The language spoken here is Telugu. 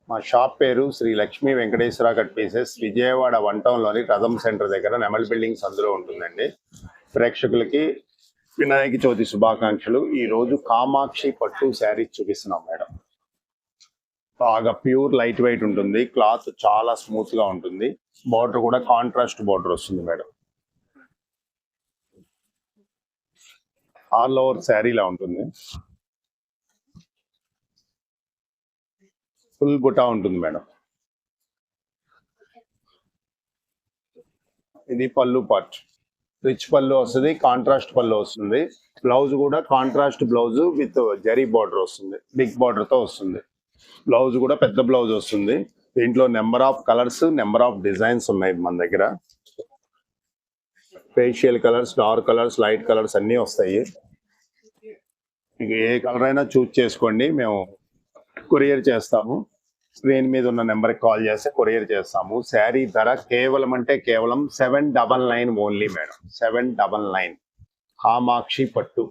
మా షాప్ పేరు Shri Lakshmi Venkateswara cut pieces, Vijayawada one టౌన్లోని రథం సెంటర్ దగ్గర నెమల్ బిల్డింగ్స్ అందులో ఉంటుందండి. ప్రేక్షకులకి వినాయక చవితి శుభాకాంక్షలు. ఈ రోజు కామాక్షి పట్టు శారీ చూపిస్తున్నాం మేడం. బాగా ప్యూర్ లైట్ వెయిట్ ఉంటుంది, క్లాత్ చాలా స్మూత్ గా ఉంటుంది. బార్డర్ కూడా కాంట్రాస్ట్ బార్డర్ వస్తుంది మేడం. ఆల్ ఓవర్ శారీలా ఉంటుంది. ఫుల్ బుటా ఉంటుంది మేడం. ఇది పళ్ళు పార్ట్, రిచ్ పళ్ళు వస్తుంది, కాంట్రాస్ట్ పళ్ళు వస్తుంది. బ్లౌజ్ కూడా contrast blouse with zari border వస్తుంది, బిగ్ బార్డర్ తో వస్తుంది. బ్లౌజ్ కూడా పెద్ద బ్లౌజ్ వస్తుంది. దీంట్లో number of colours, number of designs ఉన్నాయి మన దగ్గర. Facial colours, dark colours, light colours అన్నీ వస్తాయి. మీకు ఏ కలర్ అయినా చూస్ చేసుకోండి, మేము కొరియర్ చేస్తాము. స్క్రీన్ మీద ఉన్న నెంబర్కి కాల్ చేస్తే కొరియర్ చేస్తాము. శారీ ధర కేవలం అంటే కేవలం 799 ఓన్లీ మేడం. 799 కామాక్షి పట్టు.